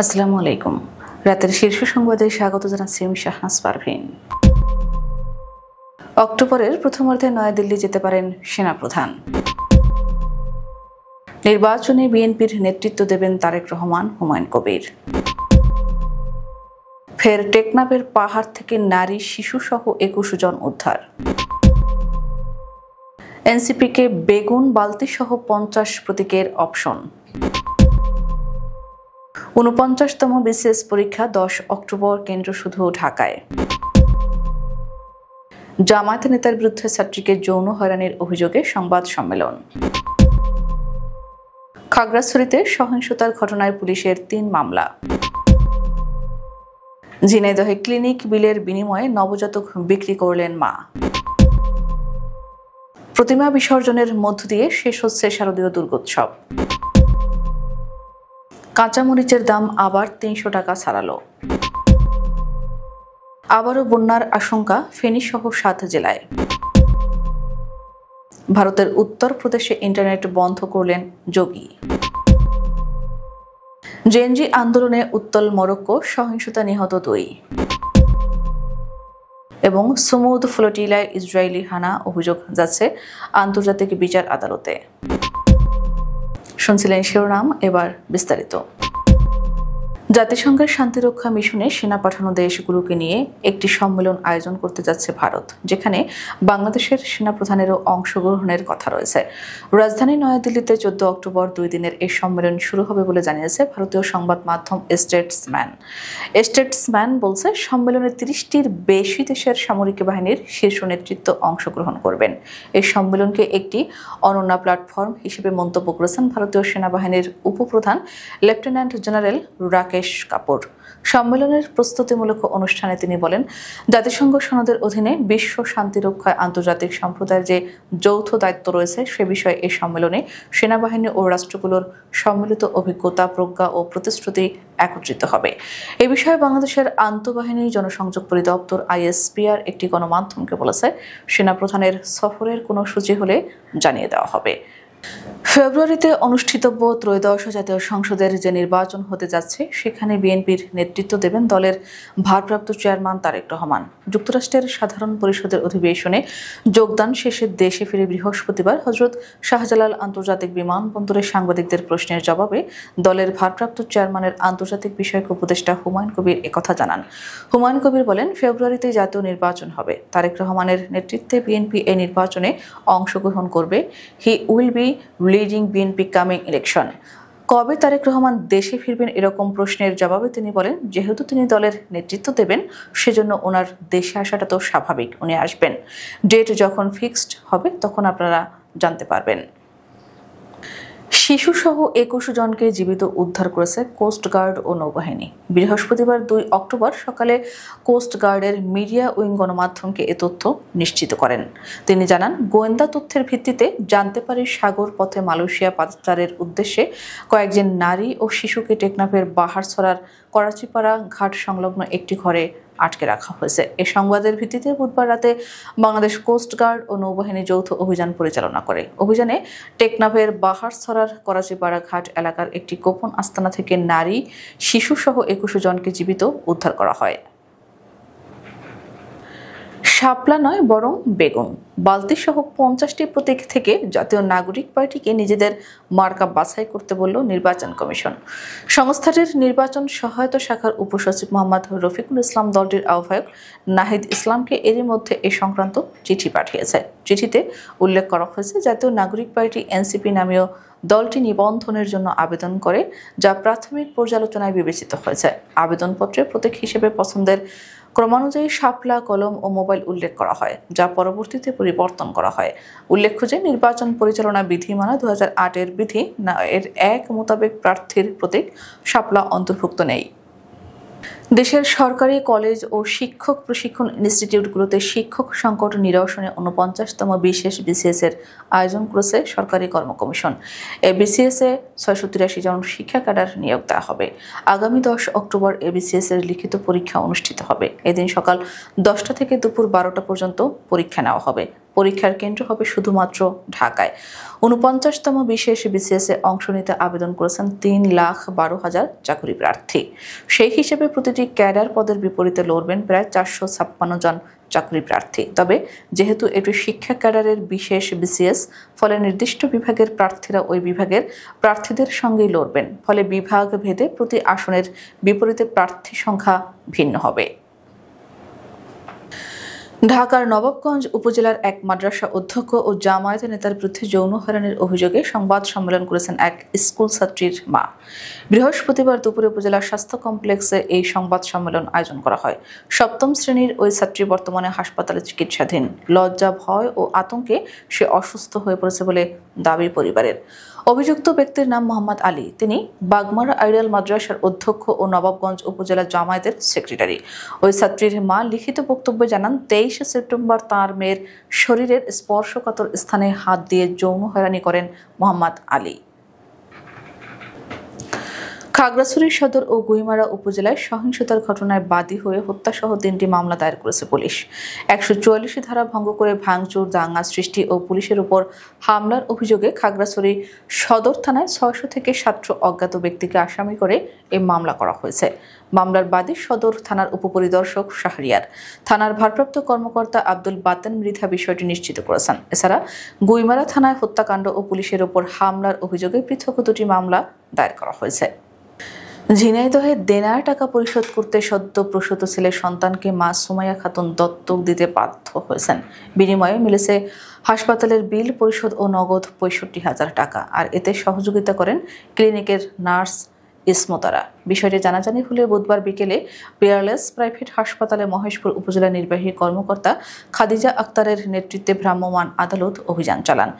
আসসালামু আলাইকুম। রাতের শীর্ষ সংবাদে স্বাগত জানাচ্ছি আমি শাহনাজ পারভীন। অক্টোবরের প্রথমার্ধে নয়াদিল্লি যেতে পারেন সেনাপ্রধান। নির্বাচনে বিএনপির নেতৃত্ব দেবেন তারেক রহমান, হুমায়ুন কবির। ফের টেকনাফের পাহাড় থেকে নারী শিশুসহ ২১ জন উদ্ধার। এনসিপিকে বেগুন বালতিসহ ৫০ প্রতীকের অপশন। ৪৯তম বিসিএস পরীক্ষা ১০ অক্টোবর, কেন্দ্র শুধু ঢাকায়। জামায়াত নেতার বিরুদ্ধে ছাত্রীকে যৌন হয়রানির অভিযোগে সংবাদ সম্মেলন। খাগড়াছড়িতে সহিংসতার ঘটনায় পুলিশের ৩ মামলা। ঝিনাইদহে ক্লিনিক বিলের বিনিময়ে নবজাতক বিক্রি করলেন মা। প্রতিমা বিসর্জনের মধ্য দিয়ে শেষ হচ্ছে শারদীয় দুর্গোৎসব। কাঁচামরিচের দাম আবার ৩০০ টাকা ছাড়ালো। আবারও বন্যার আশঙ্কা ফেনীসহ ৭ জেলায়। ভারতের উত্তরপ্রদেশে ইন্টারনেট বন্ধ করলেন যোগী। জেএনজি আন্দোলনে উত্তাল মরক্কো, সহিংসতা, নিহত ২। এবং সুমুদ ফ্লোটিলায় ইসরায়েলি হানা, অভিযোগ যাচ্ছে আন্তর্জাতিক বিচার আদালতে। শুনছিলেন শিরোনাম, এবার বিস্তারিত। জাতিসংঘের শান্তিরক্ষা মিশনে সেনা পাঠানো দেশগুলোকে নিয়ে একটি সম্মেলন আয়োজন করতে যাচ্ছে ভারত, যেখানে বাংলাদেশের সেনাপ্রধানেরও অংশগ্রহণের কথা রয়েছে। রাজধানী নয়াদিল্লিতে ১৪ অক্টোবর ২ দিনের এই সম্মেলন শুরু হবে বলে জানিয়েছে ভারতীয় সংবাদ মাধ্যম স্টেটসম্যান বলছে, সম্মেলনে ৩০টির বেশি দেশের সামরিক বাহিনীর শীর্ষ নেতৃত্ব অংশগ্রহণ করবেন। এই সম্মেলনকে একটি অনন্য প্ল্যাটফর্ম হিসেবে মন্তব্য করেছেন ভারতীয় সেনাবাহিনীর উপপ্রধান লেফটেন্যান্ট জেনারেল রাকেশ কাপুর। সম্মেলনের প্রস্তুতিমূলক অনুষ্ঠানে তিনি বলেন, জাতিসংঘ সনদের অধীনে বিশ্ব শান্তি রক্ষায় আন্তর্জাতিক সম্প্রদায়ের যে যৌথ দায়িত্ব রয়েছে সে বিষয়ে এই সম্মেলনে সেনাবাহিনী ও রাষ্ট্রগুলোর সম্মিলিত অভিজ্ঞতা, প্রজ্ঞা ও প্রতিশ্রুতি একত্রিত হবে। এ বিষয়ে বাংলাদেশের আন্তঃবাহিনী জনসংযোগ পরিদপ্তর ISPR একটি গণমাধ্যমকে বলেছে, সেনাপ্রধানের সফরের কোনো সূচি হলে জানিয়ে দেওয়া হবে। ফেব্রুয়ারিতে অনুষ্ঠিতব্য ত্রয়োদশ জাতীয় সংসদের যে নির্বাচন হতে যাচ্ছে সেখানে বিএনপির নেতৃত্ব দেবেন দলের ভারপ্রাপ্ত চেয়ারম্যান তারেক রহমান। যুক্তরাষ্ট্রের সাধারণ পরিষদের অধিবেশনে যোগদান শেষে দেশে ফিরে বৃহস্পতিবার হযরত শাহজালাল আন্তর্জাতিক বিমানবন্দরে সাংবাদিকদের প্রশ্নের জবাবে দলের ভারপ্রাপ্ত চেয়ারম্যানের আন্তর্জাতিক বিষয়ক উপদেষ্টা হুমায়ুন কবির একথা জানান। হুমায়ুন কবির বলেন, ফেব্রুয়ারিতে জাতীয় নির্বাচন হবে। তারেক রহমানের নেতৃত্বে বিএনপি এই নির্বাচনে অংশগ্রহণ করবে। He will be leading BNP coming election. কবে তারেক রহমান দেশে ফিরবেন এরকম প্রশ্নের জবাবে তিনি বলেন, যেহেতু তিনি দলের নেতৃত্ব দেবেন সেজন্য ওনার দেশে আসাটা তো স্বাভাবিক, উনি আসবেন। ডেট যখন ফিক্সড হবে তখন আপনারা জানতে পারবেন। শিশুসহ ২১ জনকে জীবিত উদ্ধার করেছে কোস্টগার্ড ও নৌবাহিনী। বৃহস্পতিবার ২ অক্টোবর সকালে কোস্টগার্ডের মিডিয়া উইং গণমাধ্যমকে এ তথ্য নিশ্চিত করেন। তিনি জানান, গোয়েন্দা তথ্যের ভিত্তিতে জানতে পারি সাগর পথে মালয়েশিয়া পাচারের উদ্দেশ্যে কয়েকজন নারী ও শিশুকে টেকনাফের বাহারছড়ার করাচিপাড়া ঘাট সংলগ্ন একটি ঘরে আটকে রাখা হয়েছে। এই সংবাদের ভিত্তিতে বুধবার রাতে বাংলাদেশ কোস্টগার্ড ও নৌবাহিনী যৌথ অভিযান পরিচালনা করে। অভিযানে টেকনাফের বাহারছড়ার করাচিপাড়া ঘাট এলাকার একটি গোপন আস্তানা থেকে নারী, শিশুসহ ২১ জনকে জীবিত উদ্ধার করা হয়। শাপলা নয় বরং বেগুন বালতিসহ ৫০টি প্রতীক থেকে জাতীয় নাগরিক পার্টিকে নিজেদের মার্কা বাছাই করতে বলল নির্বাচন কমিশন। সংস্থাটির নির্বাচন সহায়তা শাখার উপসচিব মোহাম্মদ রফিকুল ইসলাম দলটির আহ্বায়ক নাহিদ ইসলামকে এরই মধ্যে এ সংক্রান্ত চিঠি পাঠিয়েছে। চিঠিতে উল্লেখ করা হয়েছে, জাতীয় নাগরিক পার্টি এনসিপি নামীয় দলটি নিবন্ধনের জন্য আবেদন করে, যা প্রাথমিক পর্যালোচনায় বিবেচিত হয়েছে। আবেদনপত্রে প্রতীক হিসেবে পছন্দের ক্রমানুযায়ী শাপলা, কলম ও মোবাইল উল্লেখ করা হয়, যা পরবর্তীতে পরিবর্তন করা হয়। উল্লেখ্য যে নির্বাচন পরিচালনা বিধিমালা ২০০৮-এর বিধি এর ১ মোতাবেক প্রার্থীর প্রতীক শাপলা অন্তর্ভুক্ত নেই। দেশের সরকারি কলেজ ও শিক্ষক প্রশিক্ষণ ইনস্টিটিউটগুলোতে শিক্ষক সংকট নিরসনে ৪৯তম বিশেষ বিসিএস এর আয়োজন করেছে সরকারি কর্ম কমিশন। এই বিসিএস এ ৬৮৩ জন শিক্ষা ক্যাডার নিয়োগ দেওয়া হবে। আগামী ১০ অক্টোবর এই বিসিএস এর লিখিত পরীক্ষা অনুষ্ঠিত হবে। এদিন সকাল 10টা থেকে দুপুর 12টা পর্যন্ত পরীক্ষা নেওয়া হবে। পরীক্ষার কেন্দ্র হবে শুধুমাত্র ঢাকায়। ৪৯তম বিশেষ বিসিএস এ অংশ নিতে আবেদন করেছেন ৩,১২,০০০ চাকরি প্রার্থী। সেই হিসেবে প্রতিটি ক্যাডার পদের বিপরীতে লড়বেন প্রায় ৪৫৬ জন চাকরি প্রার্থী। তবে যেহেতু এটি শিক্ষা ক্যাডারের বিশেষ বিসিএস, ফলে নির্দিষ্ট বিভাগের প্রার্থীরা ওই বিভাগের প্রার্থীদের সঙ্গেই লড়বেন। ফলে বিভাগ ভেদে প্রতি আসনের বিপরীতে প্রার্থী সংখ্যা ভিন্ন হবে। ঢাকার নবাবগঞ্জ উপজেলার এক মাদ্রাসা অধ্যক্ষ ও জামায়াত নেতার বিরুদ্ধে যৌন হয়রানির অভিযোগে সংবাদ সম্মেলন করেছেন এক স্কুল ছাত্রীর মা। বৃহস্পতিবার দুপুরে উপজেলা স্বাস্থ্য কমপ্লেক্সে এই সংবাদ সম্মেলন আয়োজন করা হয়। ৭ম শ্রেণীর ওই ছাত্রী বর্তমানে হাসপাতালে চিকিৎসাধীন। লজ্জা, ভয় ও আতঙ্কে সে অসুস্থ হয়ে পড়েছে বলে দাবি পরিবারের। অভিযুক্ত ব্যক্তির নাম মোহাম্মদ আলী। তিনি বাগমারা আইডিয়াল মাদ্রাসার অধ্যক্ষ ও নবাবগঞ্জ উপজেলা জামায়াতের সেক্রেটারি। ওই ছাত্রীর মা লিখিত বক্তব্যে জানান, ২৩ সেপ্টেম্বর তাঁর মেয়ের শরীরের স্পর্শকাতর স্থানে হাত দিয়ে যৌন হয়রানি করেন মোহাম্মদ আলী। খাগড়াছড়ি সদর ও গুইমারা উপজেলায় সহিংসতার ঘটনায় বাদী হয়ে হত্যাসহ ৩টি মামলা দায়ের করেছে পুলিশ। ১৪৪ ধারা ভঙ্গ করে ভাঙচুর, দাঙ্গা সৃষ্টি ও পুলিশের উপর হামলার অভিযোগে খাগড়াছড়ি সদর থানায় ৬০০ থেকে ৭০০ অজ্ঞাত ব্যক্তিকে আসামি করে এই মামলা করা হয়েছে। মামলার বাদী সদর থানার উপপরিদর্শক শাহরিয়ার। থানার ভারপ্রাপ্ত কর্মকর্তা আব্দুল বাতেন মৃধা বিষয়টি নিশ্চিত করেছেন। এছাড়া গুইমারা থানায় হত্যাকাণ্ড ও পুলিশের উপর হামলার অভিযোগে পৃথক ২টি মামলা দায়ের করা হয়েছে। ঝিনাইদহে দেনার টাকা পরিশোধ করতে সদ্য প্রসূত ছেলের সন্তানকে মা সুমাইয়া খাতুন দত্তক দিতে বাধ্য হয়েছেন। বিনিময়ে মিলেছে হাসপাতালের বিল পরিশোধ ও নগদ ৬৫,০০০ টাকা। আর এতে সহযোগিতা করেন ক্লিনিকের নার্স ইসমতারা। বিষয়টি জানাজানি হলে বুধবার বিকেলে পিয়ারলেস প্রাইভেট হাসপাতালে মহেশপুর উপজেলা নির্বাহী কর্মকর্তা খাদিজা আক্তারের নেতৃত্বে ভ্রাম্যমাণ আদালত অভিযান চালান।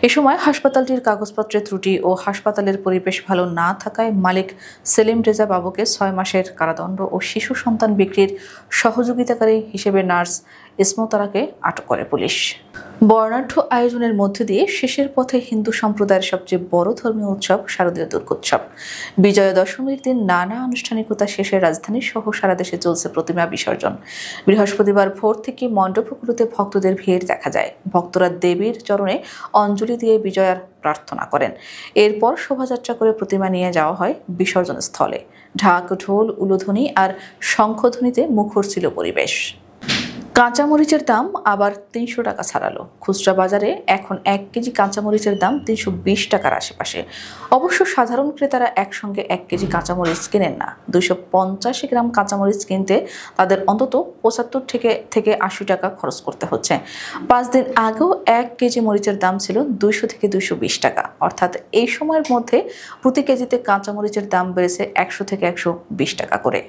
এ সময় হাসপাতালটির কাগজপত্রের ত্রুটি ও হাসপাতালের পরিবেশ ভালো না থাকায় মালিক সেলিম রেজা বাবুকে ৬ মাসের কারাদণ্ড ও শিশু সন্তান বিক্রির সহযোগিতাকারী হিসেবে নার্স ইসমতারাকে আটক করে পুলিশ। বর্ণাঢ্য আয়োজনের মধ্য দিয়ে শেষের পথে হিন্দু সম্প্রদায়ের সবচেয়ে বড় ধর্মীয় উৎসব শারদীয় দুর্গোৎসব। বিজয়া দশমীর দিন নানা আনুষ্ঠানিকতা শেষে রাজধানী সহ সারা দেশে চলছে প্রতিমা বিসর্জন। বৃহস্পতিবার ভোর থেকে মণ্ডপগুলোতে ভক্তদের ভিড় দেখা যায়। ভক্তরা দেবীর চরণে অঞ্জলি দিয়ে বিজয়ার প্রার্থনা করেন। এরপর শোভাযাত্রা করে প্রতিমা নিয়ে যাওয়া হয় বিসর্জন স্থলে। ঢাক, ঢোল, উলুধ্বনি আর শঙ্খধ্বনিতে মুখর ছিল পরিবেশ। কাঁচামরিচের দাম আবার ৩০০ টাকা ছাড়ালো। খুচরা বাজারে এখন ১ কেজি কাঁচামরিচের দাম ৩২০ টাকার আশেপাশে। অবশ্য সাধারণ ক্রেতারা একসঙ্গে ১ কেজি কাঁচামরিচ কেনেন না। ২৫০ গ্রাম কাঁচামরিচ কিনতে তাদের অন্তত ৭৫ থেকে ৮০ টাকা খরচ করতে হচ্ছে। ৫ দিন আগেও ১ কেজি মরিচের দাম ছিল ২০০ থেকে ২২০ টাকা। অর্থাৎ এই সময়ের মধ্যে প্রতি কেজিতে কাঁচামরিচের দাম বেড়েছে ১০০ থেকে ১২০ টাকা করে।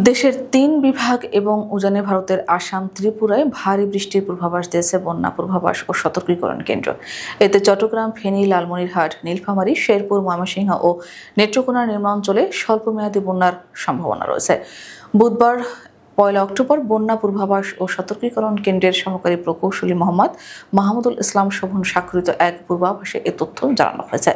দেশের ৩ বিভাগ এবং উজানে ভারতের আসাম, ত্রিপুরায় ভারী বৃষ্টির পূর্বাভাস দিয়েছে বন্যা পূর্বাভাস ও সতর্কীকরণ কেন্দ্র। এতে চট্টগ্রাম, ফেনী, লালমনিরহাট, নীলফামারী, শেরপুর, ময়মনসিংহ ও নেত্রকোনার নিম্নাঞ্চলে স্বল্পমেয়াদী বন্যার সম্ভাবনা রয়েছে। বুধবার ১ অক্টোবর বন্যা পূর্বাভাস ও সতর্কীকরণ কেন্দ্রের সহকারী প্রকৌশলী মোহাম্মদ মাহমুদুল ইসলাম শোভন স্বাক্ষরিত এক পূর্বাভাসে এ তথ্য জানানো হয়েছে।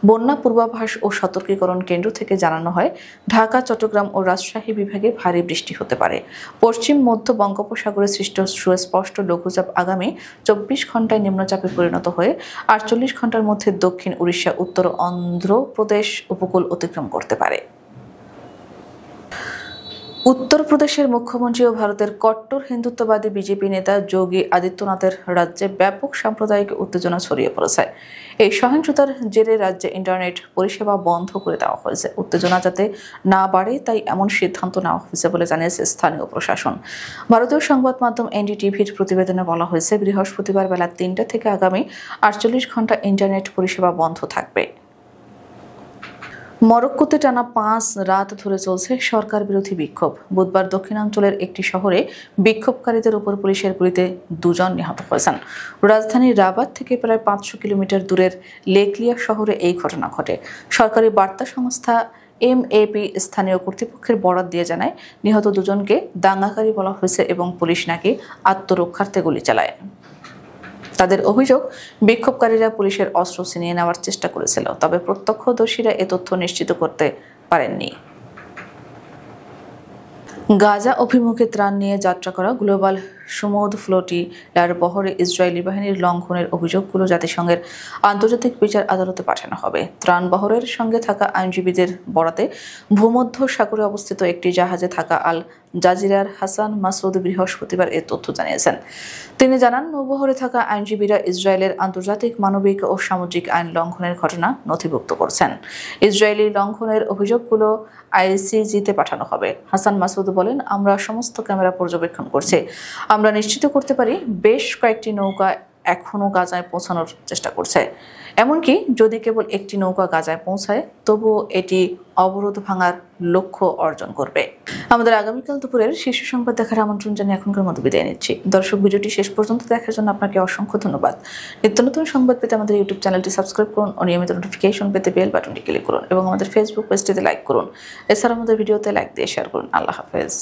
বন্যা পূর্বাভাস ও সতর্কীকরণ কেন্দ্র থেকে জানানো হয়, ঢাকা, চট্টগ্রাম ও রাজশাহী বিভাগে ভারী বৃষ্টি হতে পারে। পশ্চিম মধ্য বঙ্গোপসাগরে সৃষ্ট সুস্পষ্ট লঘুচাপ আগামী ২৪ ঘন্টায় নিম্নচাপে পরিণত হয়ে ৪৮ ঘন্টার মধ্যে দক্ষিণ উড়িষ্যা, উত্তর অন্ধ্রপ্রদেশ উপকূল অতিক্রম করতে পারে। উত্তরপ্রদেশের মুখ্যমন্ত্রী ও ভারতের কট্টর হিন্দুত্ববাদী বিজেপি নেতা যোগী আদিত্যনাথের রাজ্যে ব্যাপক সাম্প্রদায়িক উত্তেজনা ছড়িয়ে পড়েছে। এই সহিংসতার জেরে রাজ্যে ইন্টারনেট পরিষেবা বন্ধ করে দেওয়া হয়েছে। উত্তেজনা যাতে না বাড়ে তাই এমন সিদ্ধান্ত নেওয়া হয়েছে বলে জানিয়েছে স্থানীয় প্রশাসন। ভারতীয় সংবাদ মাধ্যম এনডিটিভির প্রতিবেদনে বলা হয়েছে, বৃহস্পতিবার বেলা ৩টা থেকে আগামী ৪৮ ঘন্টা ইন্টারনেট পরিষেবা বন্ধ থাকবে। মরক্কোতে টানা ৫ রাত ধরে চলছে সরকার বিরোধী বিক্ষোভ। বুধবার দক্ষিণাঞ্চলের একটি শহরে বিক্ষোভকারীদের উপর পুলিশের গুলিতে ২ জন নিহত হয়েছেন। রাজধানী রাবাত থেকে প্রায় ৫০০ কিলোমিটার দূরের লেকলিয়া শহরে এই ঘটনা ঘটে। সরকারি বার্তা সংস্থা এমএপি স্থানীয় কর্তৃপক্ষের বরাত দিয়ে জানায়, নিহত দুজনকে দাঙ্গাকারী বলা হয়েছে এবং পুলিশ নাকি আত্মরক্ষার্থে গুলি চালায়। তাদের অভিযোগ, বিক্ষোভকারীরা পুলিশের অস্ত্র ছিনিয়ে নেওয়ার চেষ্টা করেছিল, তবে প্রত্যক্ষদর্শীরা এ তথ্য নিশ্চিত করতে পারেননি। গাজা অভিমুখে ত্রাণ নিয়ে যাত্রা করা গ্লোবাল সমুদ ফ্লোটিলার বহরে ইসরায়েলি বাহিনীর লঙ্ঘনের অভিযোগগুলো জাতিসংঘের আন্তর্জাতিক বিচার আদালতে পাঠানো হবে। ত্রাণ বহরের সঙ্গে থাকা আইনজীবীদের বরাতে ভূমধ্য সাগরে অবস্থিত একটি জাহাজে থাকা আল জাজিরার হাসান মাসুদ বৃহস্পতিবার এ তথ্য জানিয়েছেন। তিনি জানান, নৌবহরে থাকা আইনজীবীরা ইসরায়েলের আন্তর্জাতিক মানবিক ও সামুদ্রিক আইন লঙ্ঘনের ঘটনা নথিভুক্ত করছেন। ইসরায়েলি লঙ্ঘনের অভিযোগগুলো আইসিজিতে পাঠানো হবে। হাসান মাসুদ বলেন, আমরা সমস্ত ক্যামেরা পর্যবেক্ষণ করছি। আমরা নিশ্চিত করতে পারি বেশ কয়েকটি নৌকা এখনও গাজায় পৌঁছানোর চেষ্টা করছে। এমনকি যদি কেবল একটি নৌকা গাজায় পৌঁছায়, তবুও এটি অবরোধ ভাঙার লক্ষ্য অর্জন করবে। আমাদের আগামীকাল দুপুরের শীর্ষ সংবাদ দেখার আমন্ত্রণ জানিয়ে এখনকার মতো বিদায় নিচ্ছি। দর্শক, ভিডিওটি শেষ পর্যন্ত দেখার জন্য আপনাকে অসংখ্য ধন্যবাদ। নিত্য নতুন সংবাদ পেতে আমাদের ইউটিউব চ্যানেলটি সাবস্ক্রাইব করুন ও নিয়মিত নোটিফিকেশন পেতে বেল বাটনটি ক্লিক করুন এবং আমাদের ফেসবুক পেজটিতে লাইক করুন। এছাড়া আমাদের ভিডিওতে লাইক দিয়ে শেয়ার করুন। আল্লাহ হাফেজ।